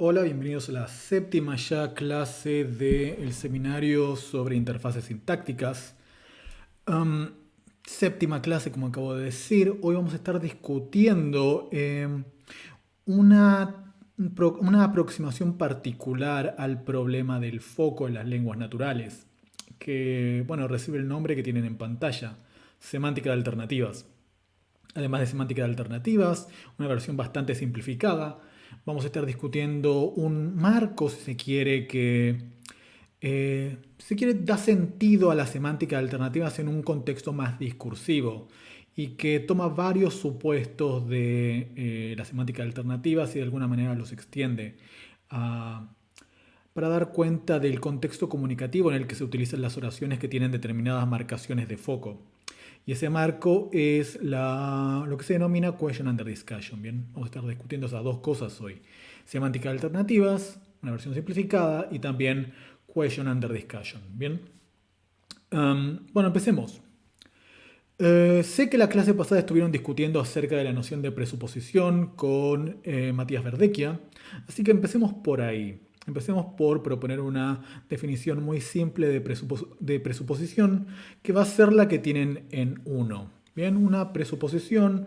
Hola, bienvenidos a la séptima ya clase del seminario sobre interfaces sintácticas. Am, Séptima clase, como acabo de decir. Hoy vamos a estar discutiendo una aproximación particular al problema del foco en las lenguas naturales, que bueno, recibe el nombre que tienen en pantalla, semántica de alternativas. Además de semántica de alternativas, una versión bastante simplificada. Vamos a estar discutiendo un marco, si se quiere, da sentido a la semántica de alternativas en un contexto más discursivo y que toma varios supuestos de la semántica de alternativas y de alguna manera los extiende a, para dar cuenta del contexto comunicativo en el que se utilizan las oraciones que tienen determinadas marcaciones de foco. Y ese marco es lo que se denomina Question Under Discussion. Bien, vamos a estar discutiendo esas dos cosas hoy. Semántica de alternativas, una versión simplificada, y también Question Under Discussion. Bien, bueno, empecemos. Sé que la clase pasada estuvieron discutiendo acerca de la noción de presuposición con Matías Verdecchia, así que empecemos por ahí. Empecemos por proponer una definición muy simple de presuposición que va a ser la que tienen en uno. Bien, una presuposición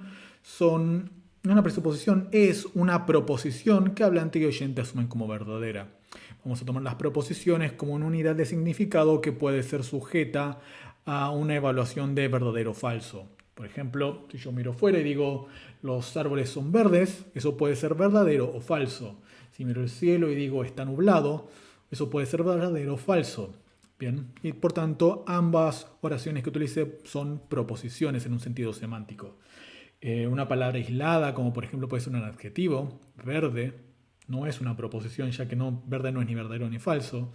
es una proposición que hablante y oyente asumen como verdadera. Vamos a tomar las proposiciones como una unidad de significado que puede ser sujeta a una evaluación de verdadero o falso. Por ejemplo, si yo miro fuera y digo los árboles son verdes, eso puede ser verdadero o falso. Si miro el cielo y digo está nublado, eso puede ser verdadero o falso. Bien, y por tanto ambas oraciones que utilice son proposiciones en un sentido semántico. Una palabra aislada, como por ejemplo puede ser un adjetivo, verde, no es una proposición, ya que verde no es ni verdadero ni falso.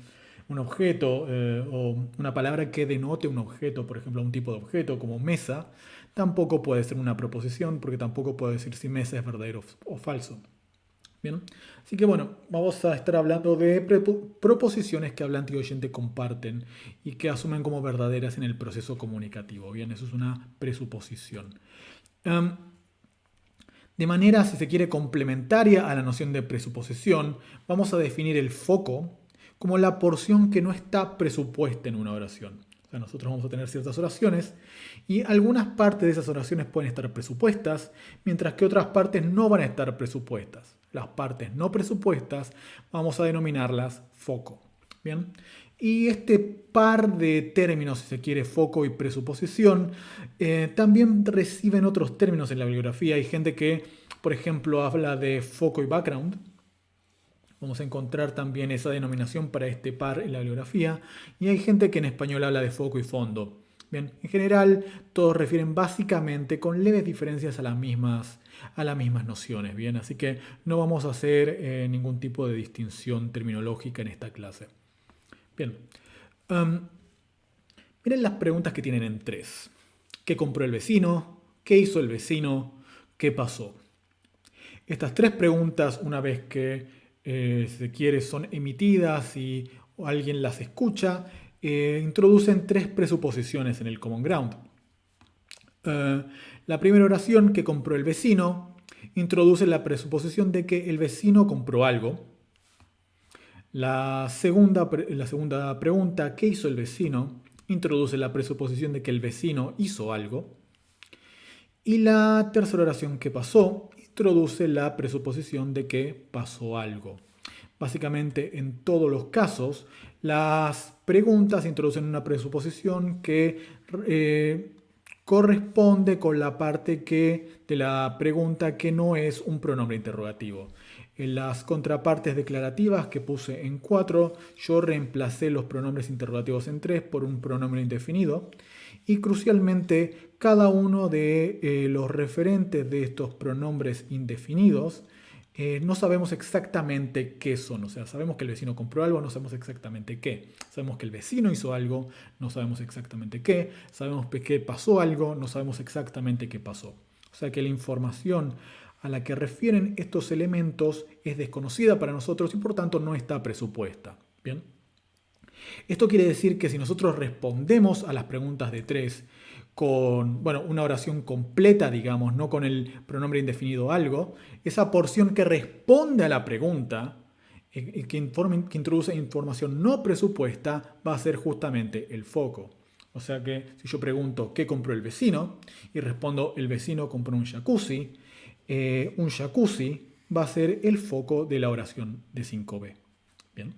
Un objeto o una palabra que denote un objeto, por ejemplo, un tipo de objeto como mesa, tampoco puede ser una proposición porque tampoco puede decir si mesa es verdadero o falso. Bien, así que bueno, vamos a estar hablando de proposiciones que hablante y oyente comparten y que asumen como verdaderas en el proceso comunicativo. Bien, eso es una presuposición. Um, de manera, si se quiere, complementaria a la noción de presuposición, vamos a definir el foco como la porción que no está presupuesta en una oración. O sea, nosotros vamos a tener ciertas oraciones y algunas partes de esas oraciones pueden estar presupuestas, mientras que otras partes no van a estar presupuestas. Las partes no presupuestas vamos a denominarlas foco. Bien. Y este par de términos, si se quiere, foco y presuposición, también reciben otros términos en la bibliografía. Hay gente que, por ejemplo, habla de foco y background. Vamos a encontrar también esa denominación para este par en la bibliografía. Y hay gente que en español habla de foco y fondo. Bien, en general, todos refieren básicamente con leves diferencias a las mismas nociones. Bien, así que no vamos a hacer ningún tipo de distinción terminológica en esta clase. Bien. Um, Miren las preguntas que tienen en tres. ¿Qué compró el vecino? ¿Qué hizo el vecino? ¿Qué pasó? Estas tres preguntas, una vez que se quiere, son emitidas y alguien las escucha, introducen tres presuposiciones en el Common Ground. La primera oración, que compró el vecino, introduce la presuposición de que el vecino compró algo. La segunda pregunta, ¿qué hizo el vecino?, introduce la presuposición de que el vecino hizo algo. Y la tercera oración, ¿qué pasó?, introduce la presuposición de que pasó algo. Básicamente, en todos los casos, las preguntas introducen una presuposición que corresponde con la parte de la pregunta que no es un pronombre interrogativo. En las contrapartes declarativas que puse en 4, yo reemplacé los pronombres interrogativos en 3 por un pronombre indefinido. Y crucialmente, cada uno de los referentes de estos pronombres indefinidos no sabemos exactamente qué son. O sea, sabemos que el vecino compró algo, no sabemos exactamente qué. Sabemos que el vecino hizo algo, no sabemos exactamente qué. Sabemos que pasó algo, no sabemos exactamente qué pasó. O sea que la información a la que refieren estos elementos es desconocida para nosotros y por tanto no está presupuesta. Bien. Esto quiere decir que si nosotros respondemos a las preguntas de 3 con una oración completa, digamos, no con el pronombre indefinido algo, esa porción que responde a la pregunta que introduce información no presupuesta va a ser justamente el foco. O sea que si yo pregunto ¿qué compró el vecino? Y respondo el vecino compró un jacuzzi va a ser el foco de la oración de 5b. Bien.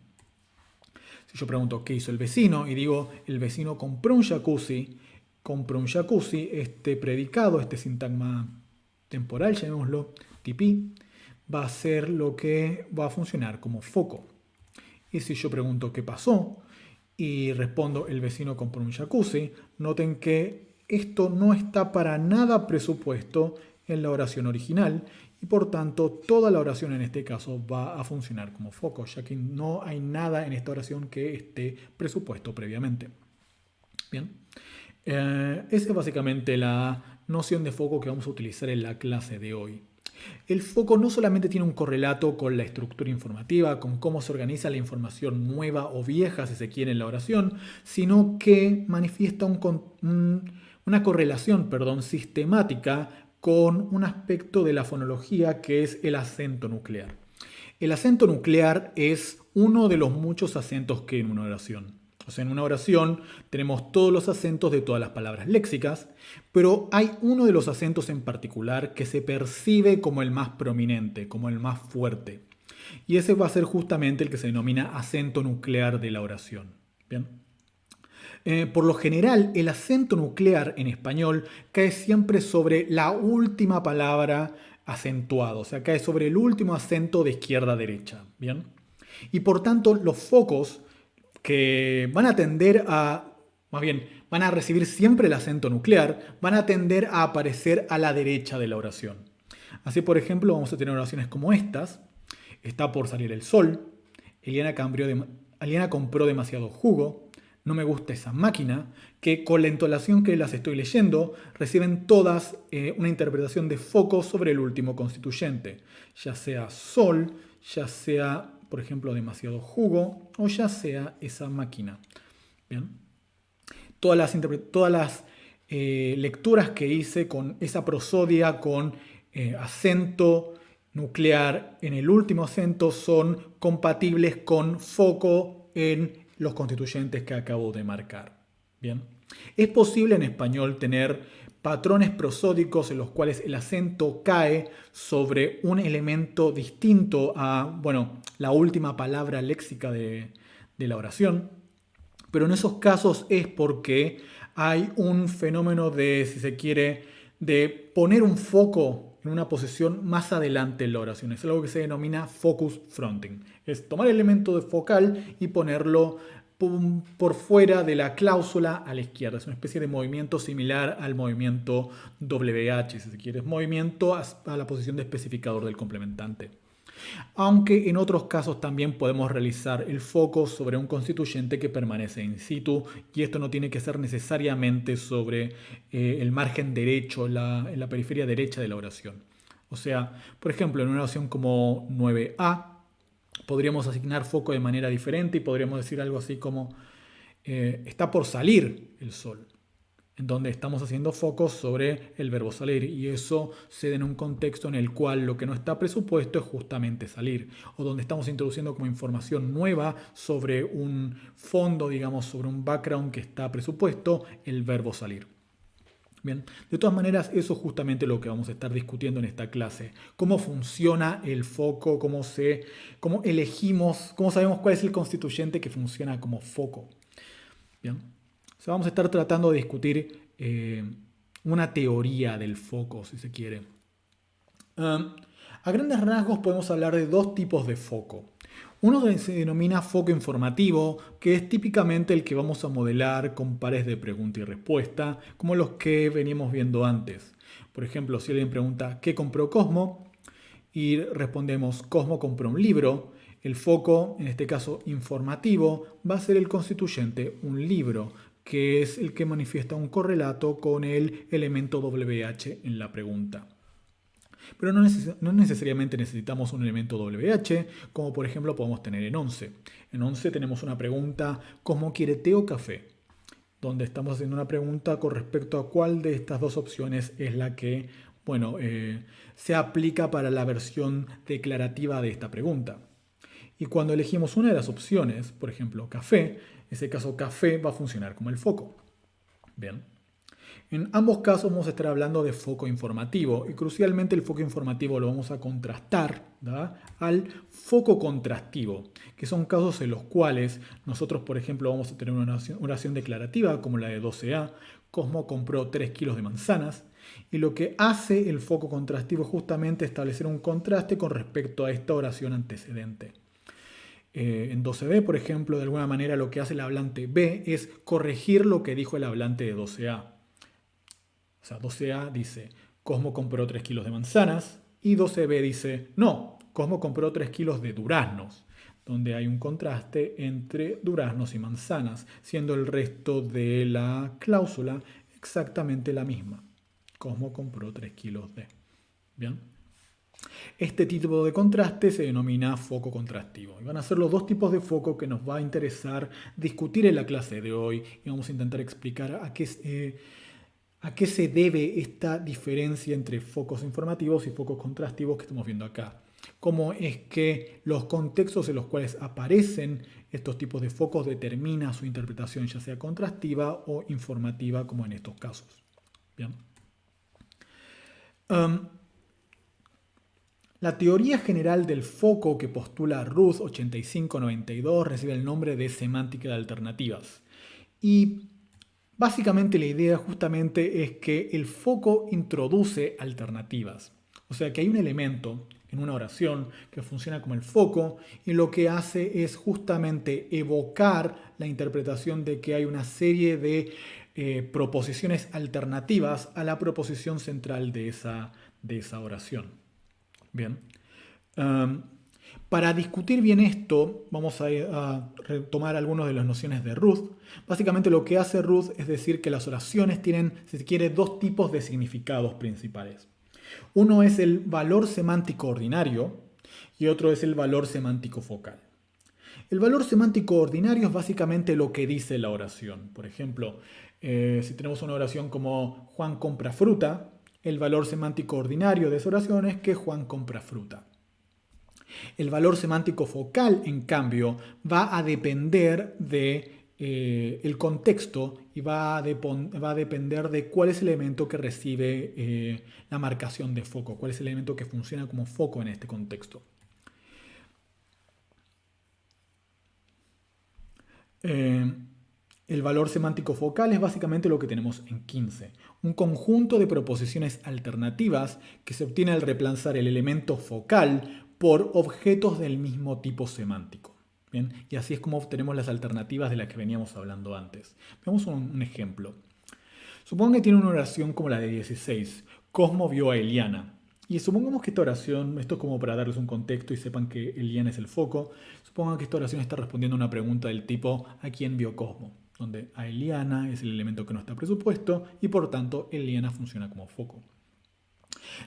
Si yo pregunto ¿qué hizo el vecino? Y digo el vecino compró un jacuzzi, este predicado, este sintagma temporal, llamémoslo TP, va a ser lo que va a funcionar como foco. Y si yo pregunto ¿qué pasó? Y respondo el vecino compró un jacuzzi, noten que esto no está para nada presupuesto en la oración original y por tanto toda la oración en este caso va a funcionar como foco, ya que no hay nada en esta oración que esté presupuesto previamente. Bien, esa es básicamente la noción de foco que vamos a utilizar en la clase de hoy. El foco no solamente tiene un correlato con la estructura informativa, con cómo se organiza la información nueva o vieja, si se quiere, en la oración, sino que manifiesta una correlación sistemática con un aspecto de la fonología que es el acento nuclear. El acento nuclear es uno de los muchos acentos que hay en una oración. O sea, en una oración tenemos todos los acentos de todas las palabras léxicas, pero hay uno de los acentos en particular que se percibe como el más prominente, como el más fuerte. Y ese va a ser justamente el que se denomina acento nuclear de la oración. ¿Bien? Por lo general, el acento nuclear en español cae siempre sobre la última palabra acentuada, o sea, cae sobre el último acento de izquierda a derecha. ¿Bien? Y por tanto, los focos que van a tender a, más bien, van a recibir siempre el acento nuclear, van a tender a aparecer a la derecha de la oración. Así, por ejemplo, vamos a tener oraciones como estas. Está por salir el sol. Eliana compró demasiado jugo. No me gusta esa máquina. Que con la entonación que las estoy leyendo, reciben todas una interpretación de foco sobre el último constituyente. Ya sea sol, ya sea, por ejemplo, demasiado jugo, o ya sea esa máquina. Bien. Todas las lecturas que hice con esa prosodia con acento nuclear en el último acento son compatibles con foco en los constituyentes que acabo de marcar. Bien. Es posible en español tener patrones prosódicos en los cuales el acento cae sobre un elemento distinto a, la última palabra léxica de la oración. Pero en esos casos es porque hay un fenómeno de, si se quiere, de poner un foco en una posición más adelante en la oración. Es algo que se denomina focus fronting. Es tomar el elemento de focal y ponerlo por fuera de la cláusula a la izquierda. Es una especie de movimiento similar al movimiento WH, si se quiere. Es movimiento a la posición de especificador del complementante. Aunque en otros casos también podemos realizar el foco sobre un constituyente que permanece in situ y esto no tiene que ser necesariamente sobre el margen derecho, en la periferia derecha de la oración. O sea, por ejemplo, en una oración como 9a podríamos asignar foco de manera diferente y podríamos decir algo así como está por salir el sol, en donde estamos haciendo foco sobre el verbo salir y eso se da en un contexto en el cual lo que no está presupuesto es justamente salir o donde estamos introduciendo como información nueva sobre un fondo, digamos, sobre un background que está presupuesto, el verbo salir. Bien, de todas maneras, eso es justamente lo que vamos a estar discutiendo en esta clase. Cómo funciona el foco, cómo elegimos, cómo sabemos cuál es el constituyente que funciona como foco. Bien. O sea, vamos a estar tratando de discutir una teoría del foco, si se quiere. A grandes rasgos podemos hablar de dos tipos de foco. Uno se denomina foco informativo, que es típicamente el que vamos a modelar con pares de pregunta y respuesta, como los que veníamos viendo antes. Por ejemplo, si alguien pregunta ¿qué compró Cosmo? Y respondemos Cosmo compró un libro. El foco, en este caso informativo, va a ser el constituyente un libro, que es el que manifiesta un correlato con el elemento WH en la pregunta. Pero no necesariamente necesitamos un elemento WH, como por ejemplo podemos tener en 11. En 11 tenemos una pregunta, ¿Cosmo quiere té o café? Donde estamos haciendo una pregunta con respecto a cuál de estas dos opciones es la que se aplica para la versión declarativa de esta pregunta. Y cuando elegimos una de las opciones, por ejemplo, café, en ese caso café va a funcionar como el foco. Bien. En ambos casos vamos a estar hablando de foco informativo y crucialmente el foco informativo lo vamos a contrastar, ¿verdad?, al foco contrastivo, que son casos en los cuales nosotros, por ejemplo, vamos a tener una oración declarativa como la de 12a, Cosmo compró 3 kilos de manzanas, y lo que hace el foco contrastivo es justamente establecer un contraste con respecto a esta oración antecedente. En 12b, por ejemplo, de alguna manera lo que hace el hablante B es corregir lo que dijo el hablante de 12a. O sea, 12a dice, Cosmo compró 3 kilos de manzanas, y 12b dice, no, Cosmo compró 3 kilos de duraznos, donde hay un contraste entre duraznos y manzanas, siendo el resto de la cláusula exactamente la misma. Cosmo compró 3 kilos de. Bien. Este tipo de contraste se denomina foco contrastivo. Y van a ser los dos tipos de foco que nos va a interesar discutir en la clase de hoy, y vamos a intentar explicar a qué se debe esta diferencia entre focos informativos y focos contrastivos que estamos viendo acá. Cómo es que los contextos en los cuales aparecen estos tipos de focos determina su interpretación, ya sea contrastiva o informativa, como en estos casos. Bien. La teoría general del foco que postula Ruth 8592 recibe el nombre de semántica de alternativas. Y básicamente la idea justamente es que el foco introduce alternativas. O sea que hay un elemento en una oración que funciona como el foco y lo que hace es justamente evocar la interpretación de que hay una serie de proposiciones alternativas a la proposición central de esa oración. Bien. Para discutir bien esto, vamos a retomar algunas de las nociones de Ruth. Básicamente lo que hace Ruth es decir que las oraciones tienen, si se quiere, dos tipos de significados principales. Uno es el valor semántico ordinario y otro es el valor semántico focal. El valor semántico ordinario es básicamente lo que dice la oración. Por ejemplo, si tenemos una oración como Juan compra fruta, el valor semántico ordinario de esa oración es que Juan compra fruta. El valor semántico focal, en cambio, va a depender del contexto y va a depender de cuál es el elemento que recibe la marcación de foco, cuál es el elemento que funciona como foco en este contexto. El valor semántico focal es básicamente lo que tenemos en 15, un conjunto de proposiciones alternativas que se obtiene al reemplazar el elemento focal por objetos del mismo tipo semántico. ¿Bien? Y así es como obtenemos las alternativas de las que veníamos hablando antes. Veamos un ejemplo. Supongan que tiene una oración como la de 16. Cosmo vio a Eliana. Y supongamos que esta oración, esto es como para darles un contexto y sepan que Eliana es el foco. Supongan que esta oración está respondiendo a una pregunta del tipo ¿a quién vio Cosmo? Donde a Eliana es el elemento que no está presupuesto y por tanto Eliana funciona como foco.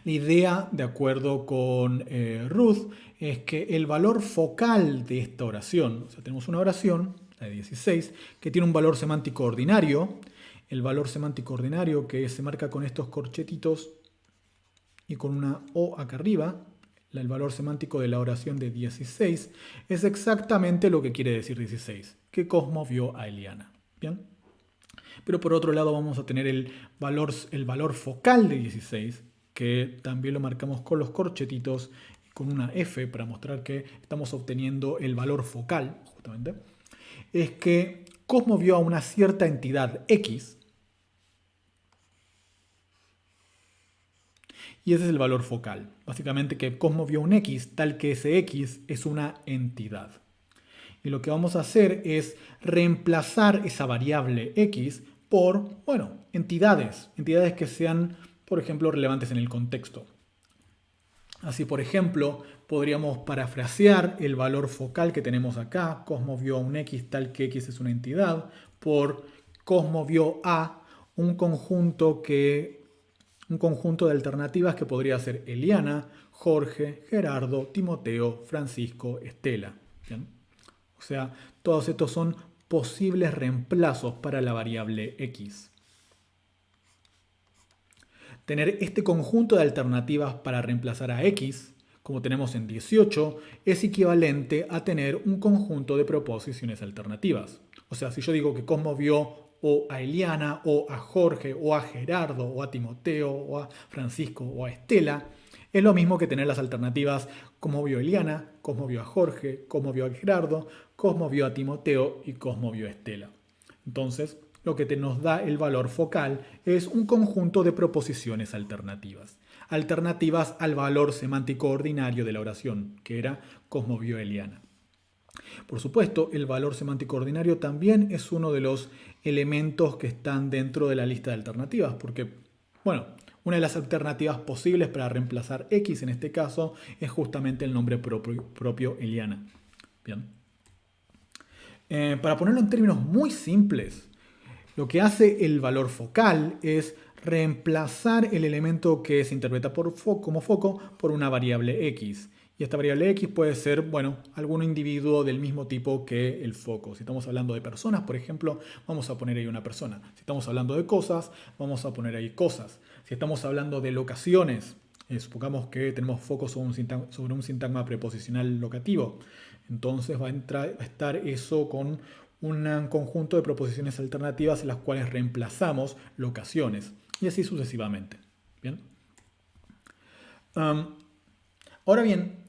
La idea, de acuerdo con Ruth, es que el valor focal de esta oración, o sea, tenemos una oración, la de 16, que tiene un valor semántico ordinario. El valor semántico ordinario que se marca con estos corchetitos y con una O acá arriba, el valor semántico de la oración de 16, es exactamente lo que quiere decir 16, que Cosmo vio a Eliana. ¿Bien? Pero por otro lado vamos a tener el valor focal de 16, que también lo marcamos con los corchetitos y con una F para mostrar que estamos obteniendo el valor focal, justamente, es que Cosmo vio a una cierta entidad X, y ese es el valor focal. Básicamente que Cosmo vio un X tal que ese X es una entidad. Y lo que vamos a hacer es reemplazar esa variable X por, entidades que sean, por ejemplo, relevantes en el contexto. Así, por ejemplo, podríamos parafrasear el valor focal que tenemos acá, Cosmo vio a un X tal que X es una entidad, por Cosmo vio a un conjunto de alternativas que podría ser Eliana, Jorge, Gerardo, Timoteo, Francisco, Estela. ¿Bien? O sea, todos estos son posibles reemplazos para la variable X. Tener este conjunto de alternativas para reemplazar a X como tenemos en 18, es equivalente a tener un conjunto de proposiciones alternativas. O sea, si yo digo que Cosmo vio o a Eliana, o a Jorge, o a Gerardo, o a Timoteo, o a Francisco, o a Estela, es lo mismo que tener las alternativas Cosmo vio a Eliana, Cosmo vio a Jorge, Cosmo vio a Gerardo, Cosmo vio a Timoteo y Cosmo vio a Estela. Entonces, lo que nos da el valor focal es un conjunto de proposiciones alternativas. Alternativas al valor semántico ordinario de la oración, que era Cosmo vio a Eliana. Por supuesto, el valor semántico ordinario también es uno de los elementos que están dentro de la lista de alternativas, porque, bueno, una de las alternativas posibles para reemplazar X en este caso es justamente el nombre propio Eliana. Bien. Para ponerlo en términos muy simples, lo que hace el valor focal es reemplazar el elemento que se interpreta como foco por una variable X. Y esta variable X puede ser, bueno, algún individuo del mismo tipo que el foco. Si estamos hablando de personas, por ejemplo, vamos a poner ahí una persona. Si estamos hablando de cosas, vamos a poner ahí cosas. Si estamos hablando de locaciones, supongamos que tenemos foco sobre un sintagma preposicional locativo. Entonces va a estar eso con un conjunto de proposiciones alternativas en las cuales reemplazamos locaciones. Y así sucesivamente. ¿Bien? Ahora bien,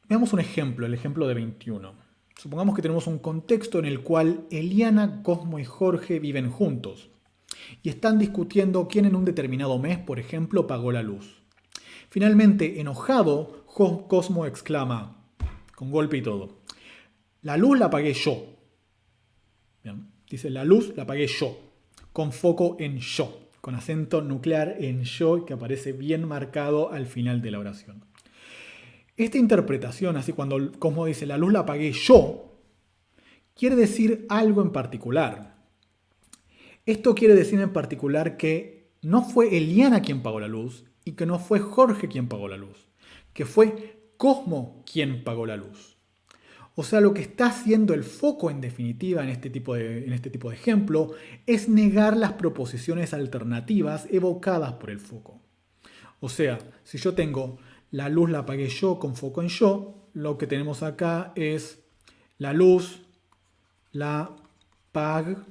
veamos un ejemplo, el ejemplo de 21. Supongamos que tenemos un contexto en el cual Eliana, Cosmo y Jorge viven juntos y están discutiendo quién en un determinado mes, por ejemplo, pagó la luz. Finalmente, enojado, Cosmo exclama, con golpe y todo, la luz la pagué yo. Bien. Dice, la luz la pagué yo, con foco en yo, con acento nuclear en yo que aparece bien marcado al final de la oración. Esta interpretación, así cuando Cosmo dice la luz la pagué yo, quiere decir algo en particular. Esto quiere decir en particular que no fue Eliana quien pagó la luz y que no fue Jorge quien pagó la luz, que fue Cosmo quien pagó la luz. O sea, lo que está haciendo el foco en definitiva en este tipo de ejemplo es negar las proposiciones alternativas evocadas por el foco. O sea, si yo tengo la luz la apagué yo con foco en yo, lo que tenemos acá es la luz la pag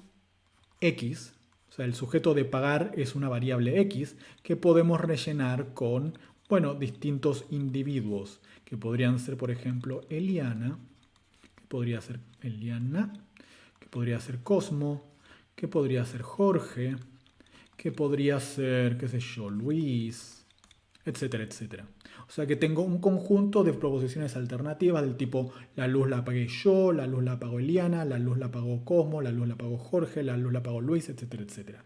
X. O sea, el sujeto de pagar es una variable X que podemos rellenar con, bueno, distintos individuos que podrían ser, por ejemplo, Eliana, que podría ser Eliana, que podría ser Cosmo, que podría ser Jorge, que podría ser, qué sé yo, Luis, etcétera, etcétera. O sea que tengo un conjunto de proposiciones alternativas del tipo la luz la apagué yo, la luz la apagó Eliana, la luz la apagó Cosmo, la luz la apagó Jorge, la luz la apagó Luis, etcétera, etcétera.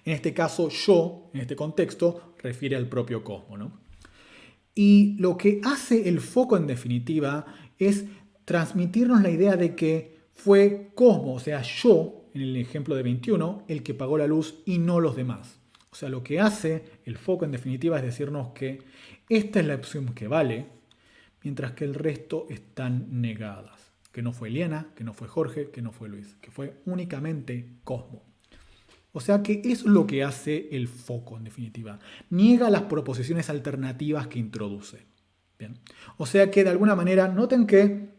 En este caso, yo, en este contexto, refiere al propio Cosmo, ¿no? Y lo que hace el foco en definitiva es transmitirnos la idea de que fue Cosmo, o sea, yo, en el ejemplo de 21, el que pagó la luz y no los demás. O sea, lo que hace el foco en definitiva es decirnos que esta es la opción que vale, mientras que el resto están negadas. Que no fue Eliana, que no fue Jorge, que no fue Luis, que fue únicamente Cosmo. O sea que es lo que hace el foco en definitiva. Niega las proposiciones alternativas que introduce. Bien. O sea que de alguna manera noten que en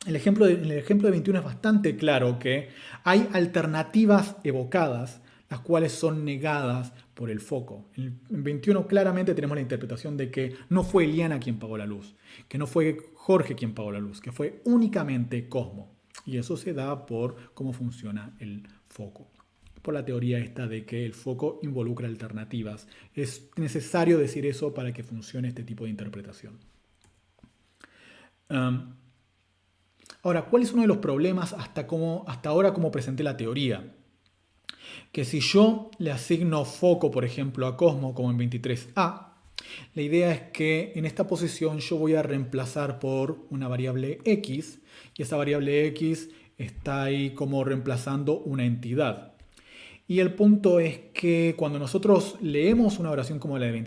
el ejemplo de 21 es bastante claro que hay alternativas evocadas, las cuales son negadas por el foco. En 21 claramente tenemos la interpretación de que no fue Eliana quien pagó la luz, que no fue Jorge quien pagó la luz, que fue únicamente Cosmo. Y eso se da por cómo funciona el foco. Por la teoría esta de que el foco involucra alternativas. Es necesario decir eso para que funcione este tipo de interpretación. Ahora, ¿cuál es uno de los problemas hasta ahora como presenté la teoría? Que si yo le asigno foco, por ejemplo, a Cosmo como en 23a, la idea es que en esta posición yo voy a reemplazar por una variable X y esa variable X está ahí como reemplazando una entidad. Y el punto es que cuando nosotros leemos una oración como la de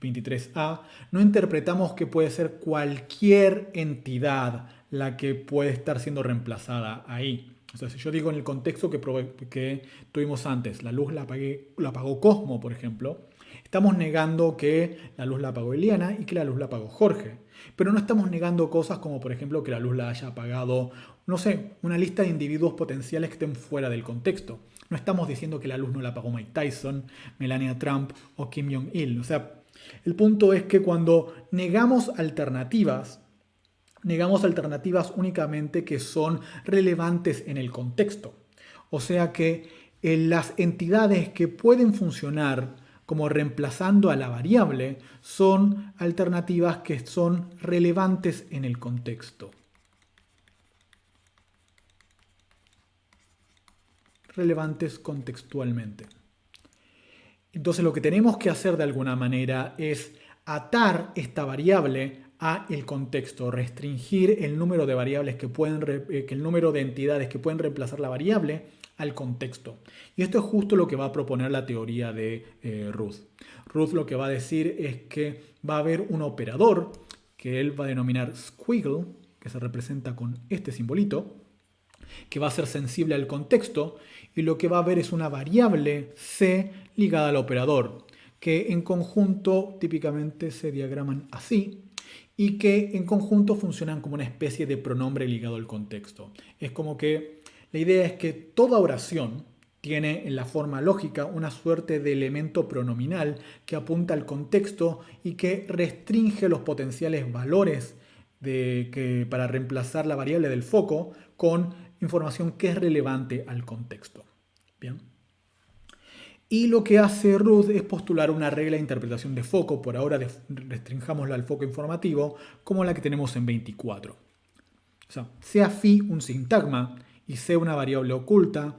23a, no interpretamos que puede ser cualquier entidad la que puede estar siendo reemplazada ahí. O sea, si yo digo en el contexto que tuvimos antes, la luz la apagó Cosmo, por ejemplo, Estamos negando que la luz la apagó Eliana y que la luz la apagó Jorge. Pero no estamos negando cosas como, por ejemplo, que la luz la haya apagado, no sé, una lista de individuos potenciales que estén fuera del contexto. No estamos diciendo que la luz no la apagó Mike Tyson, Melania Trump o Kim Jong-il. O sea, el punto es que cuando negamos alternativas únicamente que son relevantes en el contexto. O sea que las entidades que pueden funcionar como reemplazando a la variable son alternativas que son relevantes en el contexto. Relevantes contextualmente. Entonces lo que tenemos que hacer de alguna manera es atar esta variable a el contexto, restringir el número de variables que pueden, el número de entidades que pueden reemplazar la variable al contexto. Y esto es justo lo que va a proponer la teoría de Ruth. Ruth lo que va a decir es que va a haber un operador que él va a denominar squiggle, que se representa con este simbolito, que va a ser sensible al contexto, y lo que va a haber es una variable C ligada al operador, que en conjunto típicamente se diagraman así, y que en conjunto funcionan como una especie de pronombre ligado al contexto. Es como que la idea es que toda oración tiene en la forma lógica una suerte de elemento pronominal que apunta al contexto y que restringe los potenciales valores para reemplazar la variable del foco con información que es relevante al contexto. Bien. Y lo que hace Ruth es postular una regla de interpretación de foco, por ahora restringámosla al foco informativo, como la que tenemos en 24. O sea, sea phi un sintagma y c una variable oculta,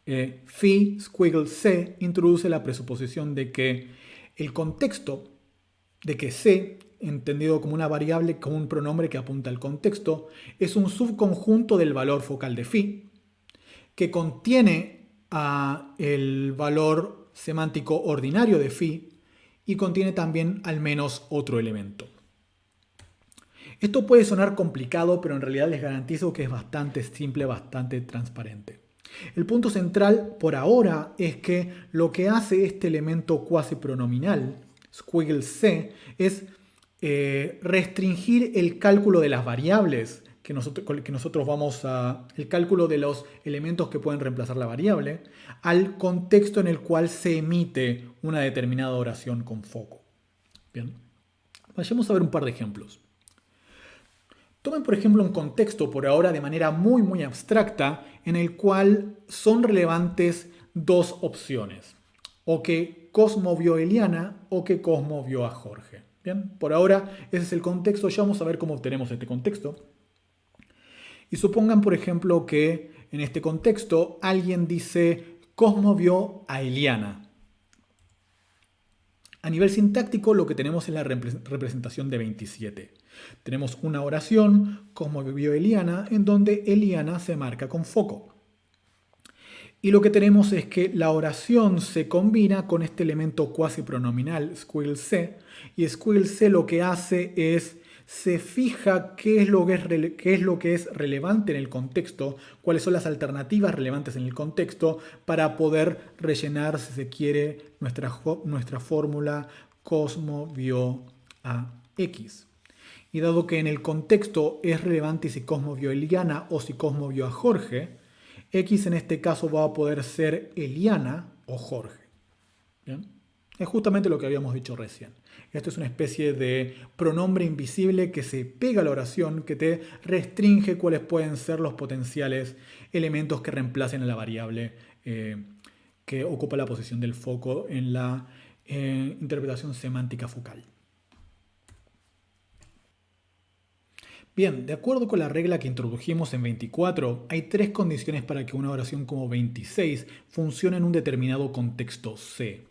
phi squiggle c introduce la presuposición de que el contexto, de que c, entendido como una variable, como un pronombre que apunta al contexto, es un subconjunto del valor focal de phi, que contiene el valor semántico ordinario de phi y contiene también al menos otro elemento. Esto puede sonar complicado, pero en realidad les garantizo que es bastante simple, bastante transparente. El punto central por ahora es que lo que hace este elemento cuasi pronominal, squiggle c, es restringir el cálculo de las variables que nosotros vamos a, el cálculo de los elementos que pueden reemplazar la variable, al contexto en el cual se emite una determinada oración con foco. Bien, vayamos a ver un par de ejemplos. Tomen por ejemplo un contexto por ahora de manera muy abstracta en el cual son relevantes dos opciones. O que Cosmo vio a Eliana o que Cosmo vio a Jorge. Bien, por ahora ese es el contexto. Ya vamos a ver cómo obtenemos este contexto. Y supongan por ejemplo que en este contexto alguien dice Cosmo vio a Eliana. A nivel sintáctico lo que tenemos es la representación de 27. Tenemos una oración, Cosmo vio a Eliana, en donde Eliana se marca con foco. Y lo que tenemos es que la oración se combina con este elemento cuasi pronominal, squiggle c, y squiggle c lo que hace es se fija qué es lo que es relevante en el contexto, cuáles son las alternativas relevantes en el contexto para poder rellenar, si se quiere, nuestra fórmula Cosmo vio a X. Y dado que en el contexto es relevante si Cosmo vio a Eliana o si Cosmo vio a Jorge, X en este caso va a poder ser Eliana o Jorge. ¿Bien? Es justamente lo que habíamos dicho recién. Esto es una especie de pronombre invisible que se pega a la oración, que te restringe cuáles pueden ser los potenciales elementos que reemplacen a la variable que ocupa la posición del foco en la interpretación semántica focal. Bien, de acuerdo con la regla que introdujimos en 24, hay tres condiciones para que una oración como 26 funcione en un determinado contexto C.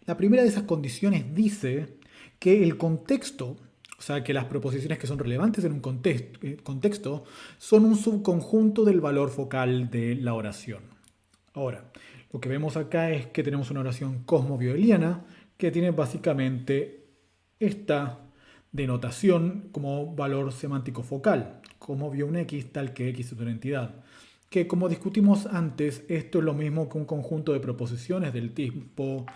La primera de esas condiciones dice que el contexto, o sea, que las proposiciones que son relevantes en un contexto, son un subconjunto del valor focal de la oración. Ahora, lo que vemos acá es que tenemos una oración cosmo-vio-eliana que tiene básicamente esta denotación como valor semántico focal, como vio un X tal que X es una entidad. Que como discutimos antes, esto es lo mismo que un conjunto de proposiciones del tipo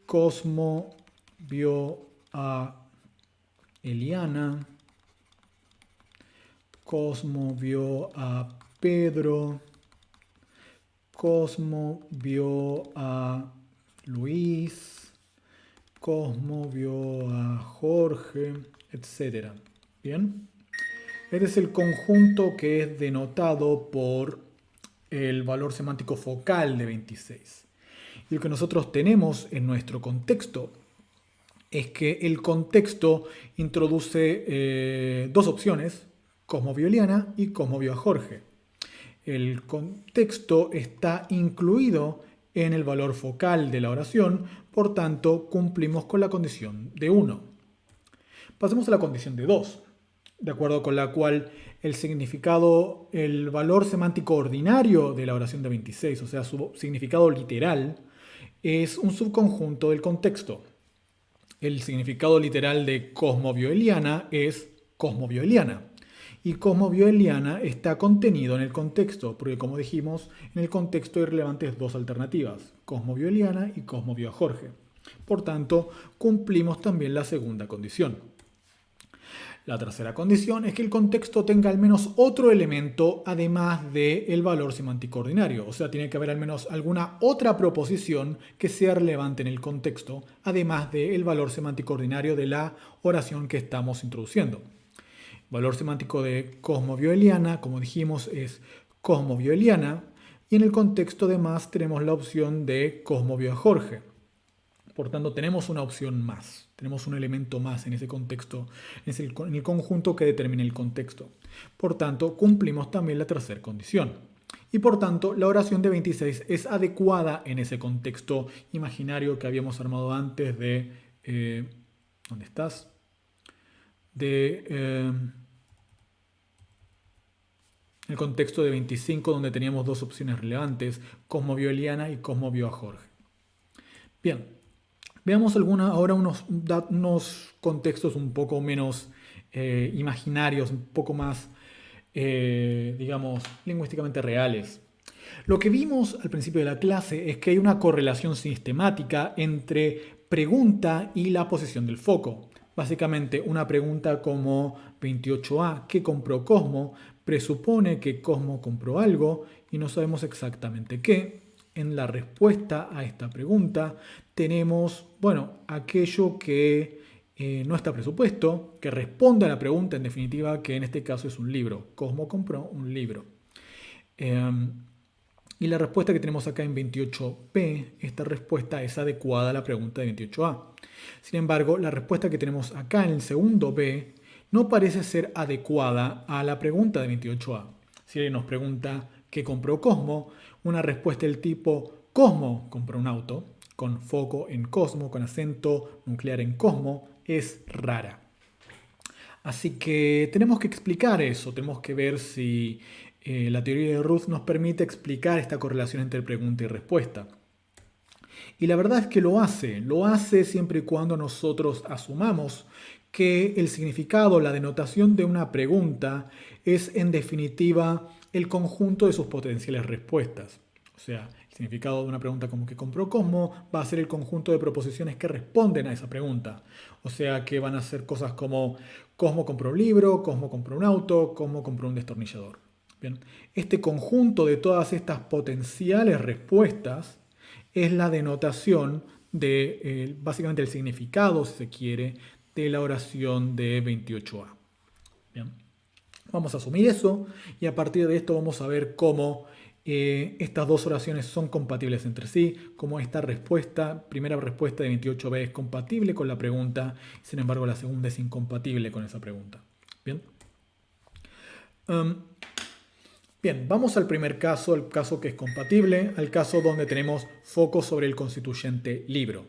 Cosmo vio a Eliana. Cosmo vio a Pedro. Cosmo vio a Luis. Cosmo vio a Jorge, etc. ¿Bien? Este es el conjunto que es denotado por el valor semántico focal de 26. Y lo que nosotros tenemos en nuestro contexto es que el contexto introduce dos opciones, Cosmo vio a Eliana y Cosmo vio a Jorge. El contexto está incluido en el valor focal de la oración, por tanto cumplimos con la condición de 1. Pasemos a la condición de 2, de acuerdo con la cual el significado, el valor semántico ordinario de la oración de 26, o sea, su significado literal, es un subconjunto del contexto. El significado literal de Cosmo vio a Eliana es Cosmo vio a Eliana. Y Cosmo vio a Eliana está contenido en el contexto, porque como dijimos, en el contexto hay relevantes dos alternativas, Cosmo vio a Eliana y Cosmo vio a Jorge. Por tanto, cumplimos también la segunda condición. La tercera condición es que el contexto tenga al menos otro elemento además del valor semántico ordinario. O sea, tiene que haber al menos alguna otra proposición que sea relevante en el contexto, además del valor semántico ordinario de la oración que estamos introduciendo. Valor semántico de Cosmo vio a Eliana, como dijimos, es Cosmo vio a Eliana. Y en el contexto además tenemos la opción de Cosmo vio a Jorge. Por tanto, tenemos una opción más, tenemos un elemento más en ese contexto, en el conjunto que determina el contexto. Por tanto, cumplimos también la tercera condición. Y por tanto, la oración de 26 es adecuada en ese contexto imaginario que habíamos armado antes de... ¿dónde estás? El contexto de 25, donde teníamos dos opciones relevantes, Cosmo vio a Eliana y Cosmo vio a Jorge. Bien. Veamos ahora unos contextos un poco menos imaginarios, un poco más, digamos, lingüísticamente reales. Lo que vimos al principio de la clase es que hay una correlación sistemática entre pregunta y la posición del foco. Básicamente, una pregunta como 28a, ¿qué compró Cosmo?, presupone que Cosmo compró algo y no sabemos exactamente qué. En la respuesta a esta pregunta tenemos, aquello que no está presupuesto, que responde a la pregunta en definitiva, que en este caso es un libro. Cosmo compró un libro. Y la respuesta que tenemos acá en 28p, esta respuesta es adecuada a la pregunta de 28a. Sin embargo, la respuesta que tenemos acá en el segundo b no parece ser adecuada a la pregunta de 28a. Si alguien nos pregunta ¿qué compró Cosmo?, una respuesta del tipo Cosmo compró un auto, con foco en Cosmo, con acento nuclear en Cosmo, es rara. Así que tenemos que explicar eso, tenemos que ver si la teoría de Ruth nos permite explicar esta correlación entre pregunta y respuesta. Y la verdad es que lo hace siempre y cuando nosotros asumamos que el significado, la denotación de una pregunta es en definitiva el conjunto de sus potenciales respuestas. O sea, el significado de una pregunta como ¿qué compró Cosmo? Va a ser el conjunto de proposiciones que responden a esa pregunta. O sea, que van a ser cosas como Cosmo compró un libro, Cosmo compró un auto, Cosmo compró un destornillador. Bien. Este conjunto de todas estas potenciales respuestas es la denotación de, básicamente, el significado, si se quiere, de la oración de 28a. Bien. Vamos a asumir eso y a partir de esto vamos a ver cómo estas dos oraciones son compatibles entre sí, cómo esta primera respuesta de 28b es compatible con la pregunta, sin embargo la segunda es incompatible con esa pregunta. Bien. Bien, vamos al primer caso, el caso que es compatible, al caso donde tenemos foco sobre el constituyente libro.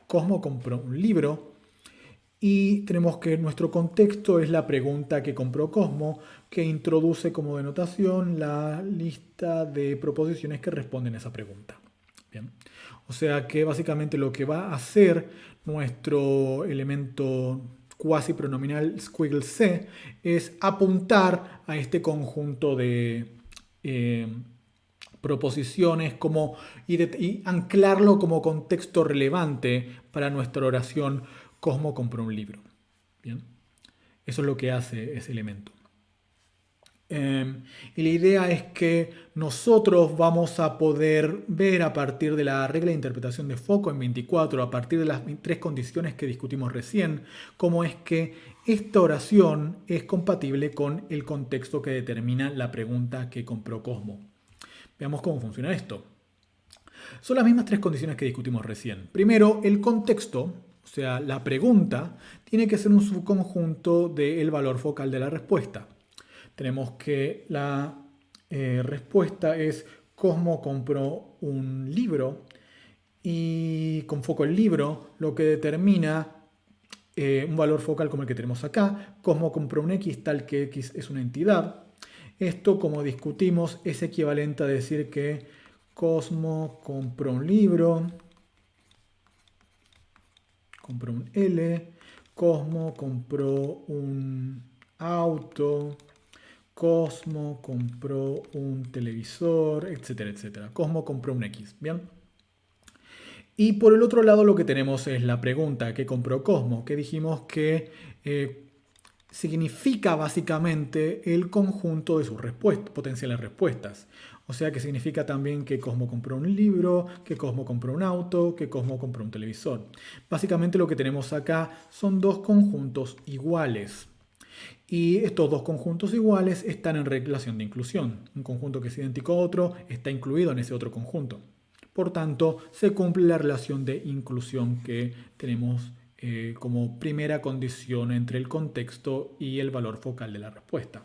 Cosmo compró un libro y tenemos que nuestro contexto es la pregunta que compró Cosmo, que introduce como denotación la lista de proposiciones que responden a esa pregunta. Bien. O sea que básicamente lo que va a hacer nuestro elemento cuasi pronominal squiggle C es apuntar a este conjunto de proposiciones y anclarlo como contexto relevante para nuestra oración Cosmo compró un libro. Bien, eso es lo que hace ese elemento. Y la idea es que nosotros vamos a poder ver a partir de la regla de interpretación de foco en 24, a partir de las tres condiciones que discutimos recién, cómo es que esta oración es compatible con el contexto que determina la pregunta que compró Cosmo. Veamos cómo funciona esto. Son las mismas tres condiciones que discutimos recién. Primero, el contexto, o sea, la pregunta, tiene que ser un subconjunto del valor focal de la respuesta. Tenemos que la respuesta es Cosmo compró un libro y con foco el libro, lo que determina un valor focal como el que tenemos acá. Cosmo compró un X tal que X es una entidad. Esto, como discutimos, es equivalente a decir que Cosmo compró un libro, compró un L, Cosmo compró un auto, Cosmo compró un televisor, etcétera, etcétera. Cosmo compró un X, ¿bien? Y por el otro lado lo que tenemos es la pregunta ¿qué compró Cosmo? Que dijimos que significa básicamente el conjunto de sus potenciales respuestas. O sea que significa también que Cosmo compró un libro, que Cosmo compró un auto, que Cosmo compró un televisor. Básicamente lo que tenemos acá son dos conjuntos iguales. Y estos dos conjuntos iguales están en relación de inclusión. Un conjunto que es idéntico a otro está incluido en ese otro conjunto. Por tanto, se cumple la relación de inclusión que tenemos como primera condición entre el contexto y el valor focal de la respuesta.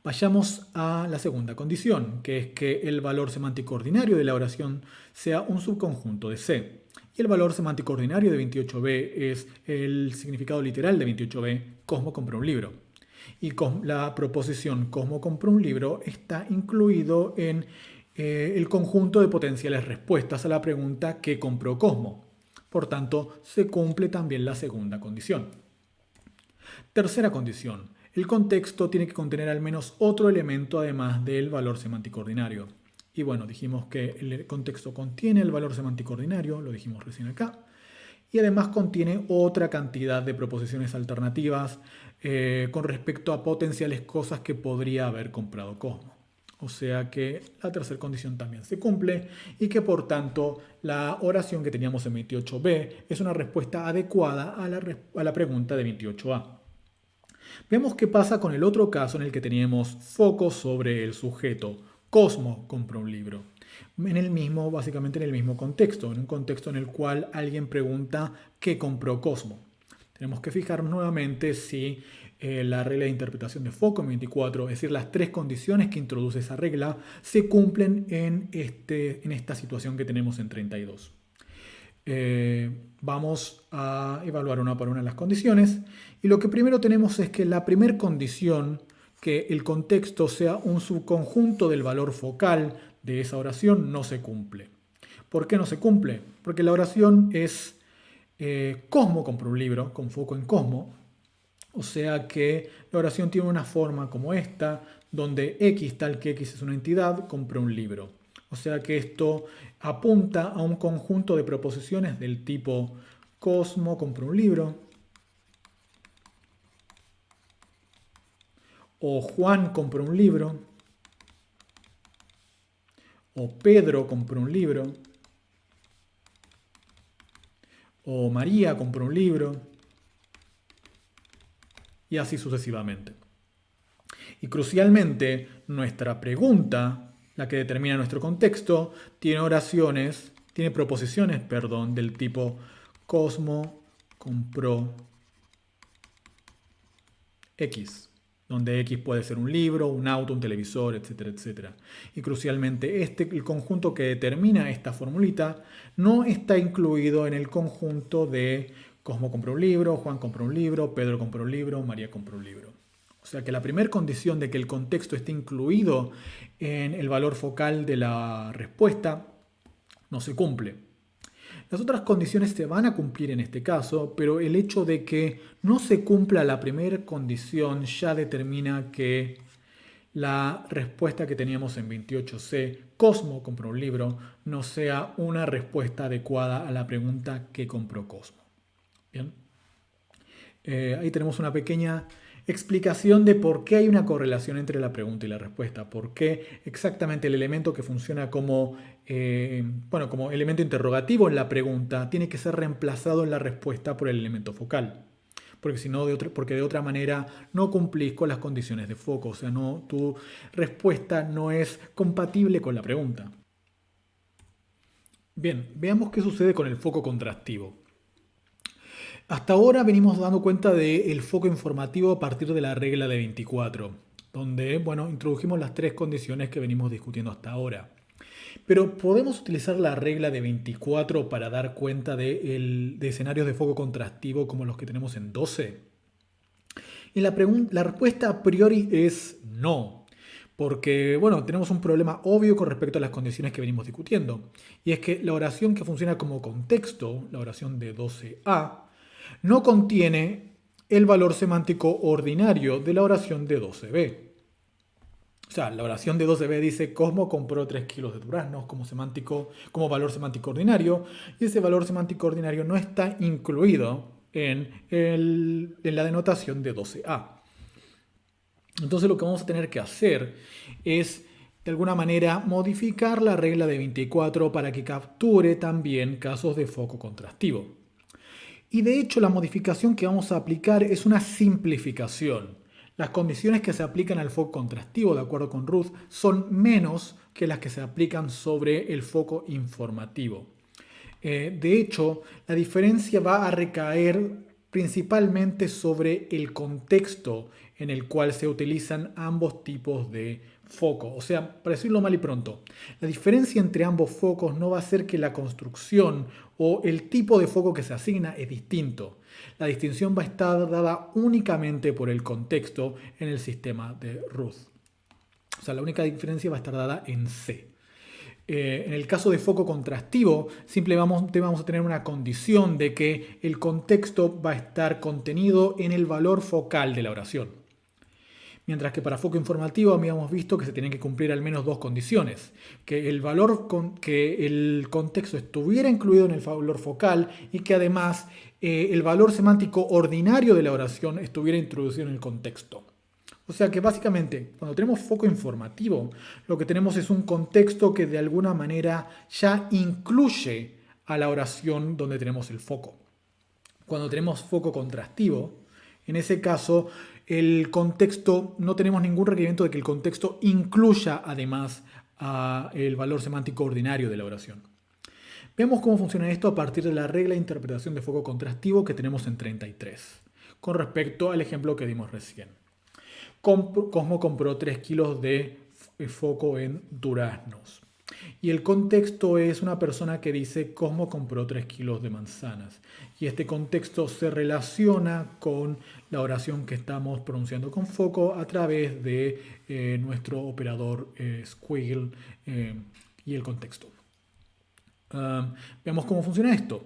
Vayamos a la segunda condición, que es que el valor semántico ordinario de la oración sea un subconjunto de C. Y el valor semántico ordinario de 28b es el significado literal de 28b, Cosmo compró un libro. Y la proposición Cosmo compró un libro está incluido en el conjunto de potenciales respuestas a la pregunta ¿qué compró Cosmo? Por tanto, se cumple también la segunda condición. Tercera condición. El contexto tiene que contener al menos otro elemento además del valor semántico ordinario. Y bueno, dijimos que el contexto contiene el valor semántico ordinario, lo dijimos recién acá, y además contiene otra cantidad de proposiciones alternativas con respecto a potenciales cosas que podría haber comprado Cosmo. O sea que la tercera condición también se cumple y que por tanto la oración que teníamos en 28b es una respuesta adecuada a la pregunta de 28a. Veamos qué pasa con el otro caso en el que teníamos foco sobre el sujeto. Cosmo compró un libro. Básicamente en el mismo contexto, en un contexto en el cual alguien pregunta ¿qué compró Cosmo? Tenemos que fijarnos nuevamente si la regla de interpretación de foco en 24, es decir, las tres condiciones que introduce esa regla, se cumplen en esta situación que tenemos en 32. Vamos a evaluar una por una las condiciones. Y lo que primero tenemos es que la primera condición, que el contexto sea un subconjunto del valor focal de esa oración, no se cumple. ¿Por qué no se cumple? Porque la oración es Cosmo compró un libro, con foco en Cosmo. O sea que la oración tiene una forma como esta, donde X tal que X es una entidad, compró un libro. O sea que esto apunta a un conjunto de proposiciones del tipo Cosmo compró un libro, o Juan compró un libro, o Pedro compró un libro, o María compró un libro, y así sucesivamente. Y crucialmente, nuestra pregunta, la que determina nuestro contexto, tiene proposiciones del tipo Cosmo compró X, donde X puede ser un libro, un auto, un televisor, etcétera, etcétera. Y crucialmente, el conjunto que determina esta formulita no está incluido en el conjunto de Cosmo compró un libro, Juan compró un libro, Pedro compró un libro, María compró un libro. O sea que la primera condición de que el contexto esté incluido en el valor focal de la respuesta no se cumple. Las otras condiciones se van a cumplir en este caso, pero el hecho de que no se cumpla la primera condición ya determina que la respuesta que teníamos en 28C, Cosmo compró un libro, no sea una respuesta adecuada a la pregunta ¿qué compró Cosmo? Bien. Ahí tenemos una pequeña explicación de por qué hay una correlación entre la pregunta y la respuesta, por qué exactamente el elemento que funciona como, como elemento interrogativo en la pregunta tiene que ser reemplazado en la respuesta por el elemento focal. Porque si no, porque de otra manera no cumplís con las condiciones de foco, o sea, no, tu respuesta no es compatible con la pregunta. Bien, veamos qué sucede con el foco contrastivo. Hasta ahora venimos dando cuenta del foco informativo a partir de la regla de 24, donde introdujimos las tres condiciones que venimos discutiendo hasta ahora. Pero ¿podemos utilizar la regla de 24 para dar cuenta de escenarios de foco contrastivo como los que tenemos en 12? Y la respuesta a priori es no. Porque, tenemos un problema obvio con respecto a las condiciones que venimos discutiendo. Y es que la oración que funciona como contexto, la oración de 12a, no contiene el valor semántico ordinario de la oración de 12b. O sea, la oración de 12b dice Cosmo compró 3 kilos de duraznos como valor semántico ordinario, y ese valor semántico ordinario no está incluido en la denotación de 12a. Entonces lo que vamos a tener que hacer es, de alguna manera, modificar la regla de 24 para que capture también casos de foco contrastivo. Y de hecho la modificación que vamos a aplicar es una simplificación. Las condiciones que se aplican al foco contrastivo, de acuerdo con Ruth, son menos que las que se aplican sobre el foco informativo. De hecho, la diferencia va a recaer principalmente sobre el contexto en el cual se utilizan ambos tipos de foco. O sea, para decirlo mal y pronto, la diferencia entre ambos focos no va a ser que la construcción o el tipo de foco que se asigna es distinto. La distinción va a estar dada únicamente por el contexto en el sistema de Ruth. O sea, la única diferencia va a estar dada en C. En el caso de foco contrastivo, simplemente vamos a tener una condición de que el contexto va a estar contenido en el valor focal de la oración. Mientras que para foco informativo habíamos visto que se tienen que cumplir al menos dos condiciones. Que el contexto estuviera incluido en el valor focal y que además el valor semántico ordinario de la oración estuviera introducido en el contexto. O sea que básicamente, cuando tenemos foco informativo, lo que tenemos es un contexto que de alguna manera ya incluye a la oración donde tenemos el foco. Cuando tenemos foco contrastivo, en ese caso, el contexto, no tenemos ningún requerimiento de que el contexto incluya además el valor semántico ordinario de la oración. Veamos cómo funciona esto a partir de la regla de interpretación de foco contrastivo que tenemos en 33, con respecto al ejemplo que dimos recién. Cosmo compró 3 kilos de foco en duraznos. Y el contexto es una persona que dice Cosmo compró 3 kilos de manzanas. Y este contexto se relaciona con la oración que estamos pronunciando con foco a través de nuestro operador squiggle y el contexto. Veamos cómo funciona esto.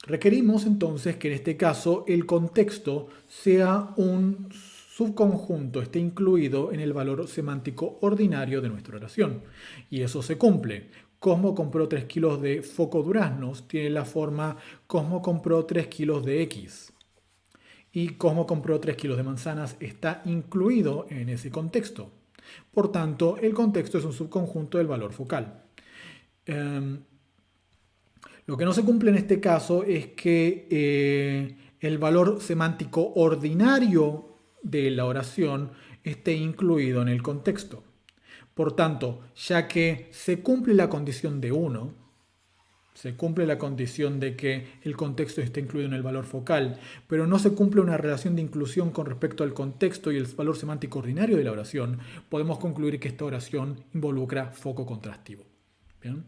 Requerimos entonces que en este caso el contexto sea un subconjunto, esté incluido en el valor semántico ordinario de nuestra oración. Y eso se cumple. Cosmo compró 3 kilos de foco duraznos tiene la forma Cosmo compró 3 kilos de X. Y Cosmo compró 3 kilos de manzanas está incluido en ese contexto. Por tanto, el contexto es un subconjunto del valor focal. Lo que no se cumple en este caso es que el valor semántico ordinario de la oración esté incluido en el contexto. Por tanto, ya que se cumple la condición de 1, se cumple la condición de que el contexto esté incluido en el valor focal, pero no se cumple una relación de inclusión con respecto al contexto y el valor semántico ordinario de la oración, podemos concluir que esta oración involucra foco contrastivo. ¿Bien?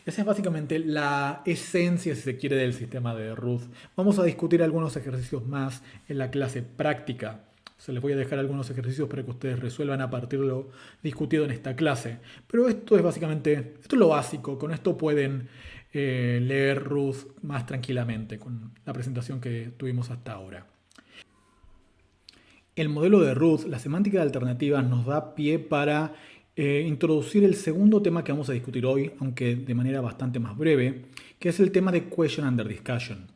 Esa es básicamente la esencia, si se quiere, del sistema de Ruth. Vamos a discutir algunos ejercicios más en la clase práctica. Se les voy a dejar algunos ejercicios para que ustedes resuelvan a partir de lo discutido en esta clase. Pero esto es básicamente, esto es lo básico. Con esto pueden leer Ruth más tranquilamente con la presentación que tuvimos hasta ahora. el modelo de Ruth, la semántica de alternativas, nos da pie para introducir el segundo tema que vamos a discutir hoy, aunque de manera bastante más breve, que es el tema de Question Under Discussion.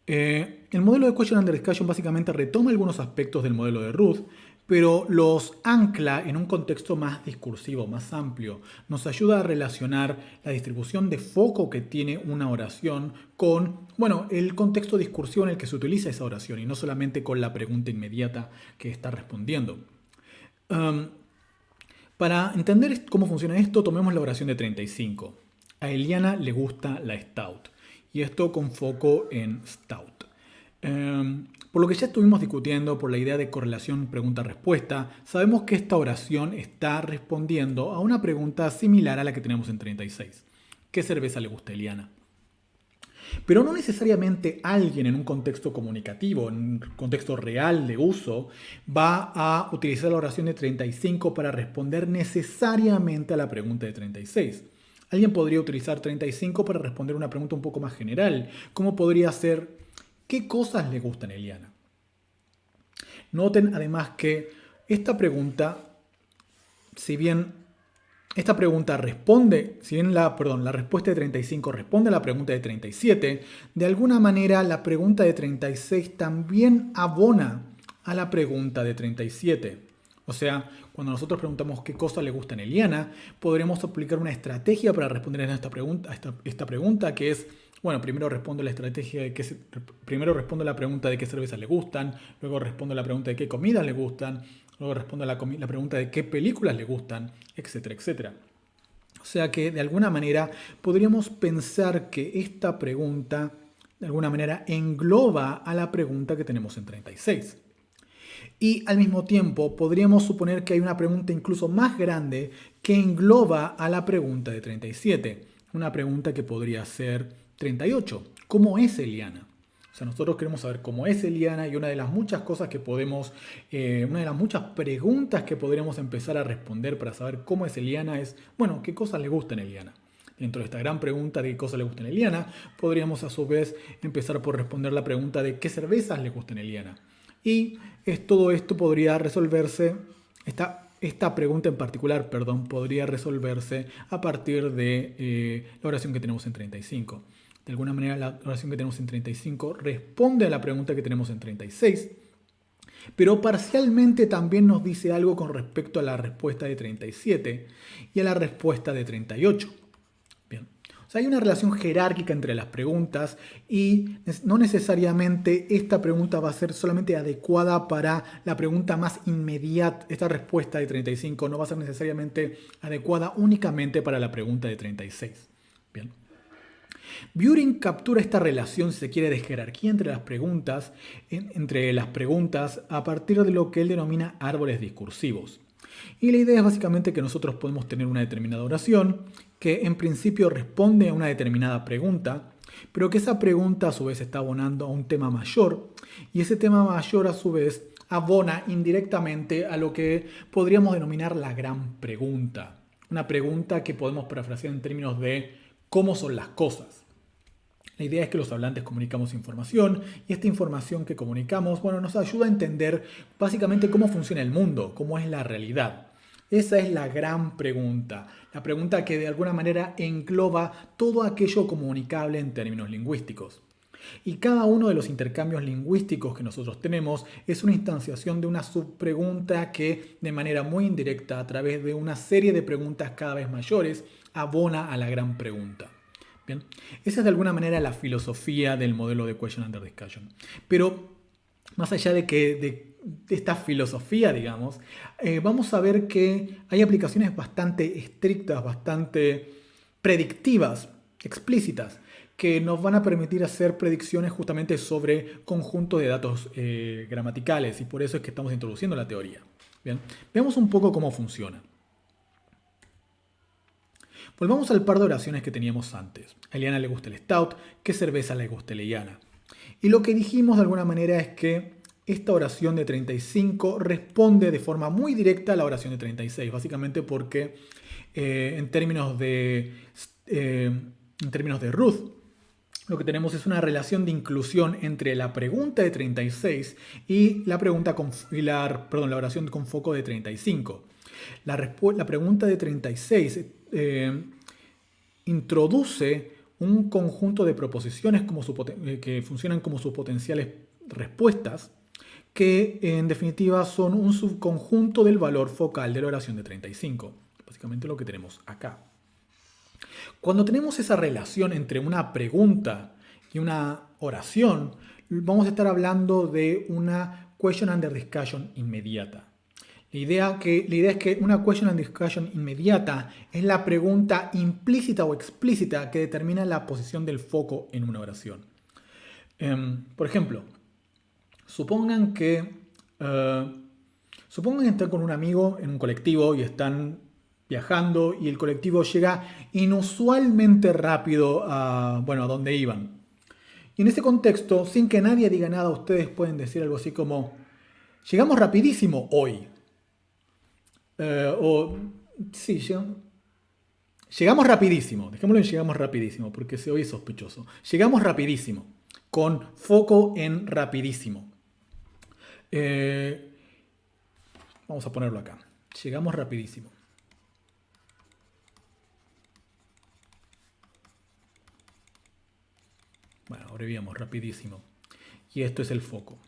El modelo de Question Under Discussion básicamente retoma algunos aspectos del modelo de Ruth, pero los ancla en un contexto más discursivo, más amplio. Nos ayuda a relacionar la distribución de foco que tiene una oración con, bueno, el contexto discursivo en el que se utiliza esa oración y no solamente con la pregunta inmediata que está respondiendo. Para entender cómo funciona esto, tomemos la oración de 35. A Eliana le gusta la stout. Y esto con foco en stout. Por lo que ya estuvimos discutiendo por la idea de correlación pregunta-respuesta, sabemos que esta oración está respondiendo a una pregunta similar a la que tenemos en 36. ¿Qué cerveza le gusta a Eliana? Pero no necesariamente alguien en un contexto comunicativo, en un contexto real de uso, va a utilizar la oración de 35 para responder necesariamente a la pregunta de 36. Alguien podría utilizar 35 para responder una pregunta un poco más general, como podría ser, ¿qué cosas le gustan a Eliana? Noten además que esta pregunta, si bien esta pregunta responde, si bien la respuesta de 35 responde a la pregunta de 37, de alguna manera la pregunta de 36 también abona a la pregunta de 37. O sea, cuando nosotros preguntamos qué cosa le gusta a Eliana, podremos aplicar una estrategia para responder a esta pregunta que es, bueno, primero respondo la pregunta de qué cervezas le gustan, luego respondo la pregunta de qué comidas le gustan, luego respondo la pregunta de qué películas le gustan, etcétera, etcétera. O sea que de alguna manera podríamos pensar que esta pregunta de alguna manera engloba a la pregunta que tenemos en 36. Y al mismo tiempo podríamos suponer que hay una pregunta incluso más grande que engloba a la pregunta de 37. Una pregunta que podría ser 38. ¿Cómo es Eliana? O sea, nosotros queremos saber cómo es Eliana y una de las muchas cosas que podemos, una de las muchas preguntas que podríamos empezar a responder para saber cómo es Eliana es, bueno, ¿qué cosas le gustan a Eliana? Dentro de esta gran pregunta de qué cosas le gustan a Eliana, podríamos a su vez empezar por responder la pregunta de qué cervezas le gustan a Eliana. Y todo esto podría resolverse, esta pregunta en particular, podría resolverse a partir de la oración que tenemos en 35. De alguna manera la oración que tenemos en 35 responde a la pregunta que tenemos en 36, pero parcialmente también nos dice algo con respecto a la respuesta de 37 y a la respuesta de 38. Bien. O sea, hay una relación jerárquica entre las preguntas y no necesariamente esta pregunta va a ser solamente adecuada para la pregunta más inmediata. Esta respuesta de 35 no va a ser necesariamente adecuada únicamente para la pregunta de 36. Bien. Burin captura esta relación, si se quiere, de jerarquía entre las preguntas a partir de lo que él denomina árboles discursivos. Y la idea es básicamente que nosotros podemos tener una determinada oración que en principio responde a una determinada pregunta, pero que esa pregunta a su vez está abonando a un tema mayor y ese tema mayor a su vez abona indirectamente a lo que podríamos denominar la gran pregunta. Una pregunta que podemos parafrasear en términos de cómo son las cosas. La idea es que los hablantes comunicamos información y esta información que comunicamos, bueno, nos ayuda a entender básicamente cómo funciona el mundo, cómo es la realidad. Esa es la gran pregunta, la pregunta que de alguna manera engloba todo aquello comunicable en términos lingüísticos. Y cada uno de los intercambios lingüísticos que nosotros tenemos es una instanciación de una subpregunta que de manera muy indirecta, a través de una serie de preguntas cada vez mayores, abona a la gran pregunta. Bien, esa es de alguna manera la filosofía del modelo de Question Under Discussion. Pero más allá de esta filosofía, digamos, vamos a ver que hay aplicaciones bastante estrictas, bastante predictivas, explícitas, que nos van a permitir hacer predicciones justamente sobre conjuntos de datos gramaticales y por eso es que estamos introduciendo la teoría. Bien, veamos un poco cómo funciona. Volvamos al par de oraciones que teníamos antes. A Eliana le gusta el stout, ¿qué cerveza le gusta a Eliana? Y lo que dijimos de alguna manera es que esta oración de 35 responde de forma muy directa a la oración de 36, básicamente porque en términos de Ruth, lo que tenemos es una relación de inclusión entre la pregunta de 36 y la oración con foco de 35. La pregunta de 36 introduce un conjunto de proposiciones que funcionan como sus potenciales respuestas, que en definitiva son un subconjunto del valor focal de la oración de 35. Básicamente lo que tenemos acá. Cuando tenemos esa relación entre una pregunta y una oración, vamos a estar hablando de una question under discussion inmediata. La idea es que una question and discussion inmediata es la pregunta implícita o explícita que determina la posición del foco en una oración. Por ejemplo, supongan que están con un amigo en un colectivo y están viajando y el colectivo llega inusualmente rápido a donde iban. Y en ese contexto, sin que nadie diga nada, ustedes pueden decir algo así como: llegamos rapidísimo hoy. Sí, llegamos rapidísimo. Dejémoslo en llegamos rapidísimo, porque se oye sospechoso. Llegamos rapidísimo, con foco en rapidísimo. Vamos a ponerlo acá. Llegamos rapidísimo. Bueno, abreviamos rapidísimo. Y esto es el foco.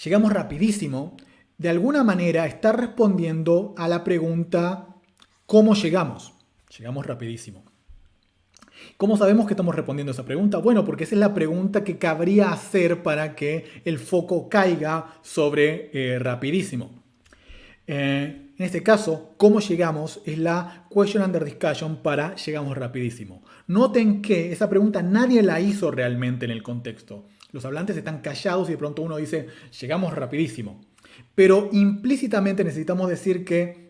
Llegamos rapidísimo. De alguna manera está respondiendo a la pregunta ¿cómo llegamos? Llegamos rapidísimo. ¿Cómo sabemos que estamos respondiendo a esa pregunta? Bueno, porque esa es la pregunta que cabría hacer para que el foco caiga sobre rapidísimo. En este caso, ¿cómo llegamos? Es la question under discussion para llegamos rapidísimo. Noten que esa pregunta nadie la hizo realmente en el contexto. Los hablantes están callados y de pronto uno dice llegamos rapidísimo. Pero implícitamente necesitamos decir que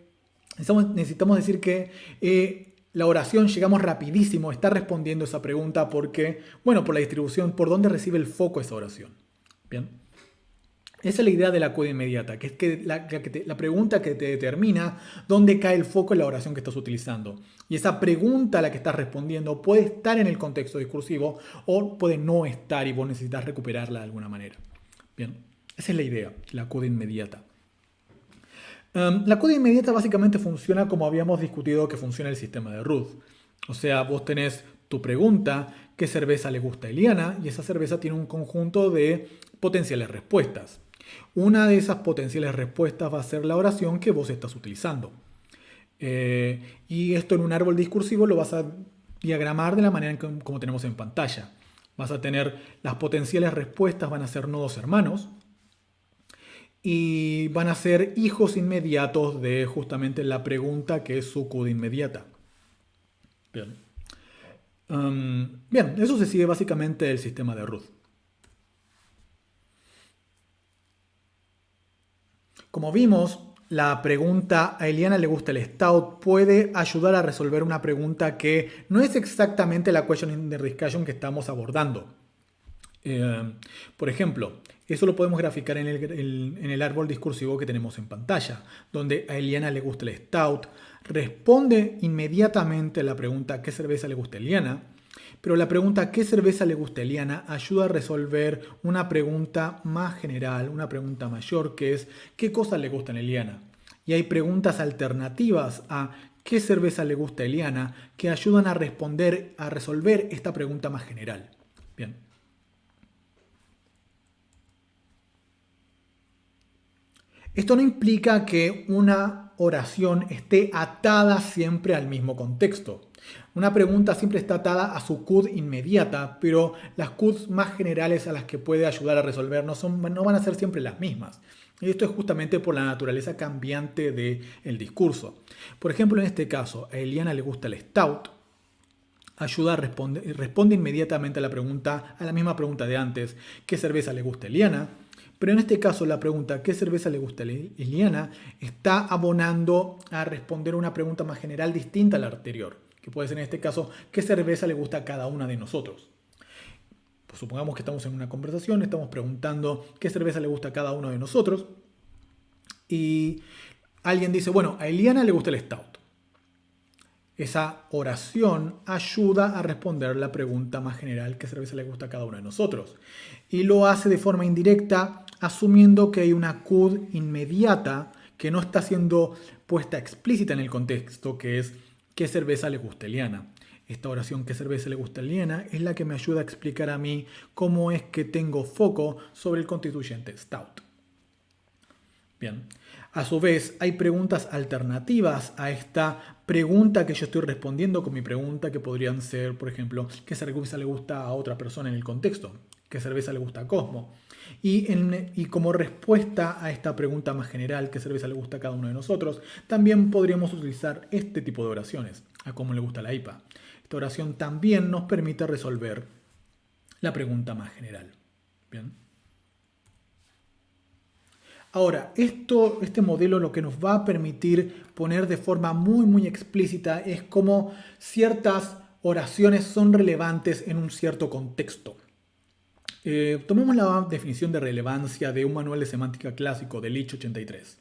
la oración llegamos rapidísimo está respondiendo esa pregunta porque, por la distribución, por dónde recibe el foco esa oración. Bien. Esa es la idea de la acudia inmediata, que es que la pregunta que te determina dónde cae el foco en la oración que estás utilizando. Y esa pregunta a la que estás respondiendo puede estar en el contexto discursivo o puede no estar y vos necesitas recuperarla de alguna manera. Bien, esa es la idea, la acudia inmediata. La acudia inmediata básicamente funciona como habíamos discutido que funciona el sistema de Ruth. O sea, vos tenés tu pregunta, ¿qué cerveza le gusta a Eliana? Y esa cerveza tiene un conjunto de potenciales respuestas. Una de esas potenciales respuestas va a ser la oración que vos estás utilizando. Y esto en un árbol discursivo lo vas a diagramar de la manera como tenemos en pantalla. Vas a tener las potenciales respuestas, van a ser nodos hermanos y van a ser hijos inmediatos de justamente la pregunta que es su CUD inmediata. Bien. Bien, eso se sigue básicamente el sistema de Ruth. Como vimos, la pregunta ¿a Eliana le gusta el stout? Puede ayudar a resolver una pregunta que no es exactamente la question under discussion que estamos abordando. Por ejemplo, eso lo podemos graficar en el árbol discursivo que tenemos en pantalla, donde a Eliana le gusta el stout, responde inmediatamente a la pregunta ¿qué cerveza le gusta a Eliana? Pero la pregunta ¿qué cerveza le gusta a Eliana? Ayuda a resolver una pregunta más general, una pregunta mayor, que es ¿qué cosas le gustan a Eliana? Y hay preguntas alternativas a ¿qué cerveza le gusta a Eliana? Que ayudan a resolver esta pregunta más general. Bien. Esto no implica que una oración esté atada siempre al mismo contexto. Una pregunta siempre está atada a su CUD inmediata, pero las CUDs más generales a las que puede ayudar a resolver no van a ser siempre las mismas. Y esto es justamente por la naturaleza cambiante del discurso. Por ejemplo, en este caso, a Eliana le gusta el stout. Responde inmediatamente a la misma pregunta de antes, ¿qué cerveza le gusta a Eliana? Pero en este caso la pregunta ¿qué cerveza le gusta a Eliana? Está abonando a responder una pregunta más general distinta a la anterior, que puede ser en este caso ¿qué cerveza le gusta a cada una de nosotros? Pues supongamos que estamos en una conversación, estamos preguntando ¿qué cerveza le gusta a cada uno de nosotros? Y alguien dice, bueno, a Eliana le gusta el stout. Esa oración ayuda a responder la pregunta más general: ¿qué cerveza le gusta a cada uno de nosotros? Y lo hace de forma indirecta, asumiendo que hay una CUD inmediata que no está siendo puesta explícita en el contexto, que es ¿qué cerveza le gusta a Eliana? Esta oración ¿qué cerveza le gusta a Eliana? Es la que me ayuda a explicar a mí cómo es que tengo foco sobre el constituyente Stout. Bien. A su vez, hay preguntas alternativas a esta pregunta que yo estoy respondiendo con mi pregunta, que podrían ser, por ejemplo, ¿qué cerveza le gusta a otra persona en el contexto? ¿Qué cerveza le gusta a Cosmo? Y como respuesta a esta pregunta más general, ¿qué cerveza le gusta a cada uno de nosotros? También podríamos utilizar este tipo de oraciones, a cómo le gusta la IPA. Esta oración también nos permite resolver la pregunta más general. Bien. Ahora, este modelo lo que nos va a permitir poner de forma muy explícita es cómo ciertas oraciones son relevantes en un cierto contexto. Tomemos la definición de relevancia de un manual de semántica clásico de Leach 83.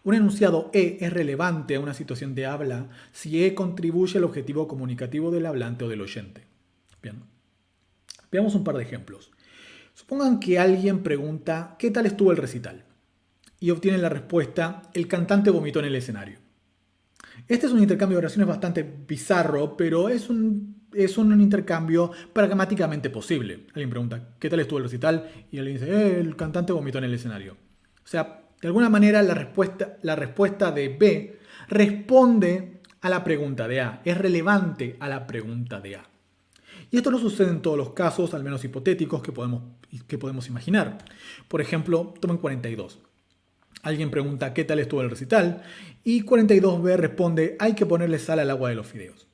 Un enunciado E es relevante a una situación de habla si E contribuye al objetivo comunicativo del hablante o del oyente. Bien. Veamos un par de ejemplos. Supongan que alguien pregunta ¿qué tal estuvo el recital? Y obtienen la respuesta: el cantante vomitó en el escenario. Este es un intercambio de oraciones bastante bizarro, pero es un intercambio pragmáticamente posible. Alguien pregunta ¿qué tal estuvo el recital? Y alguien dice el cantante vomitó en el escenario. O sea, de alguna manera la respuesta de B responde a la pregunta de A, es relevante a la pregunta de A. Y esto no sucede en todos los casos, al menos hipotéticos, que podemos imaginar. Por ejemplo, tomen 42. Alguien pregunta ¿qué tal estuvo el recital? Y 42B responde hay que ponerle sal al agua de los fideos.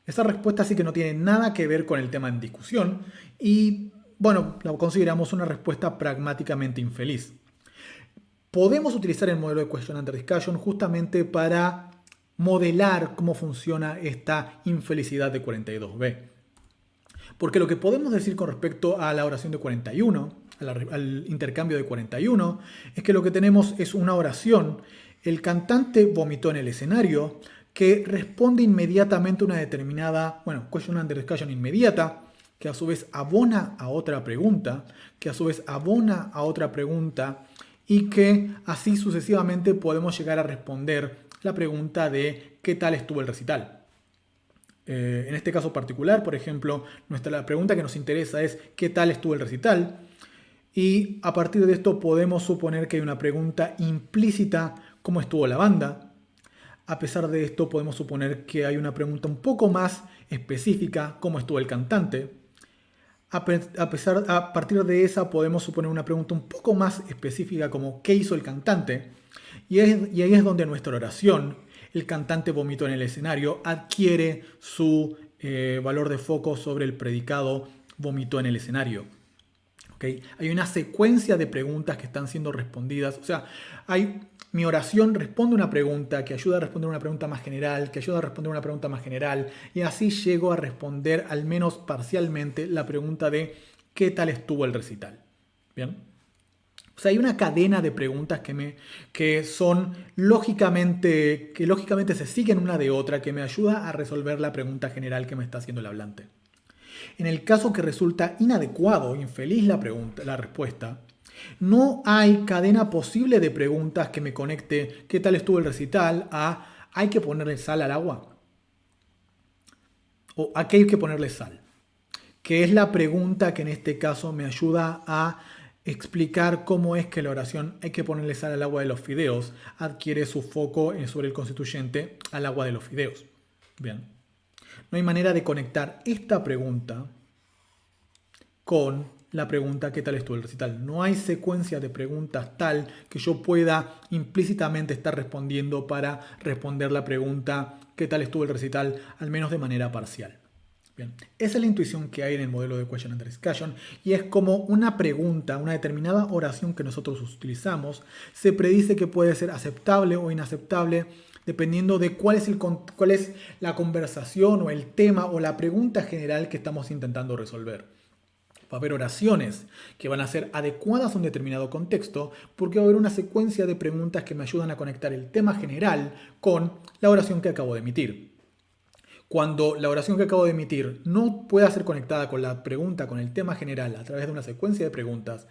Esa respuesta sí que no tiene nada que ver con el tema en discusión y, bueno, la consideramos una respuesta pragmáticamente infeliz. Podemos utilizar el modelo de Question Under Discussion justamente para modelar cómo funciona esta infelicidad de 42B. Porque lo que podemos decir con respecto a la oración de 41, al intercambio de 41, es que lo que tenemos es una oración: el cantante vomitó en el escenario, que responde inmediatamente a una determinada, question under discussion inmediata, que a su vez abona a otra pregunta, que a su vez abona a otra pregunta, y que así sucesivamente podemos llegar a responder la pregunta de ¿qué tal estuvo el recital? En este caso particular, por ejemplo, la pregunta que nos interesa es ¿qué tal estuvo el recital? Y a partir de esto podemos suponer que hay una pregunta implícita: ¿cómo estuvo la banda? A pesar de esto podemos suponer que hay una pregunta un poco más específica: ¿cómo estuvo el cantante? A partir de esa podemos suponer una pregunta un poco más específica como ¿qué hizo el cantante? Y ahí es donde nuestra oración, el cantante vomitó en el escenario, adquiere su valor de foco sobre el predicado vomitó en el escenario. ¿Okay? Hay una secuencia de preguntas que están siendo respondidas. O sea, mi oración responde una pregunta que ayuda a responder una pregunta más general, que ayuda a responder una pregunta más general, y así llego a responder al menos parcialmente la pregunta de ¿qué tal estuvo el recital? ¿Bien? O sea, hay una cadena de preguntas que lógicamente se siguen una de otra, que me ayuda a resolver la pregunta general que me está haciendo el hablante. En el caso que resulta inadecuado, infeliz la respuesta, no hay cadena posible de preguntas que me conecte ¿qué tal estuvo el recital? A ¿hay que ponerle sal al agua? O ¿a qué hay que ponerle sal? Que es la pregunta que en este caso me ayuda a explicar cómo es que la oración hay que ponerle sal al agua de los fideos adquiere su foco sobre el constituyente al agua de los fideos. Bien. No hay manera de conectar esta pregunta con la pregunta ¿qué tal estuvo el recital? No hay secuencia de preguntas tal que yo pueda implícitamente estar respondiendo para responder la pregunta ¿qué tal estuvo el recital? Al menos de manera parcial. Bien. Esa es la intuición que hay en el modelo de Question Under Discussion, y es como una pregunta, una determinada oración que nosotros utilizamos, se predice que puede ser aceptable o inaceptable dependiendo de cuál es la conversación o el tema o la pregunta general que estamos intentando resolver. Va a haber oraciones que van a ser adecuadas a un determinado contexto porque va a haber una secuencia de preguntas que me ayudan a conectar el tema general con la oración que acabo de emitir. Cuando la oración que acabo de emitir no pueda ser conectada con la pregunta, con el tema general, a través de una secuencia de preguntas,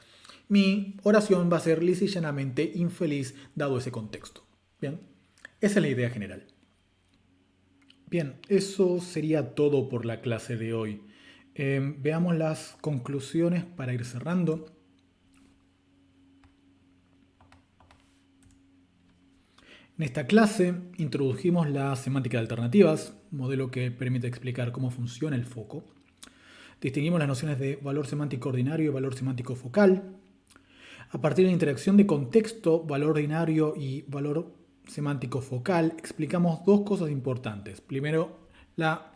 mi oración va a ser lisa y llanamente infeliz dado ese contexto. Bien, esa es la idea general. Bien, eso sería todo por la clase de hoy. Veamos las conclusiones para ir cerrando. En esta clase introdujimos la semántica de alternativas, modelo que permite explicar cómo funciona el foco. Distinguimos las nociones de valor semántico ordinario y valor semántico focal. A partir de la interacción de contexto, valor ordinario y valor semántico focal, explicamos dos cosas importantes. Primero, la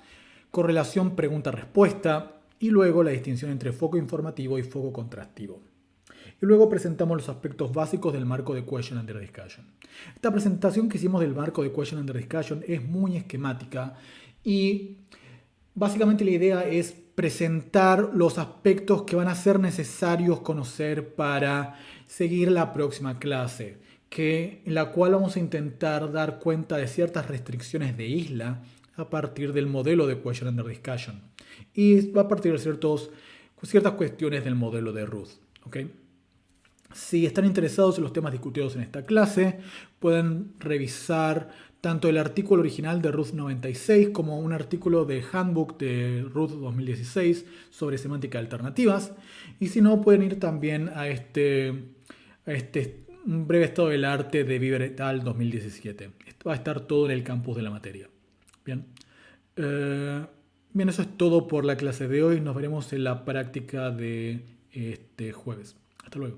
correlación pregunta-respuesta y luego la distinción entre foco informativo y foco contrastivo. Y luego presentamos los aspectos básicos del marco de Question Under Discussion. Esta presentación que hicimos del marco de Question Under Discussion es muy esquemática y básicamente la idea es presentar los aspectos que van a ser necesarios conocer para seguir la próxima clase, en la cual vamos a intentar dar cuenta de ciertas restricciones de isla a partir del modelo de Question Under Discussion y va a partir de ciertas cuestiones del modelo de Ruth. ¿Okay? Si están interesados en los temas discutidos en esta clase, pueden revisar tanto el artículo original de Ruth 96 como un artículo de Handbook de Ruth 2016 sobre semántica de alternativas. Y si no, pueden ir también a este un breve estado del arte de Bieber et al. 2017. Esto va a estar todo en el campus de la materia. Bien. Bien, eso es todo por la clase de hoy. Nos veremos en la práctica de este jueves. Hasta luego.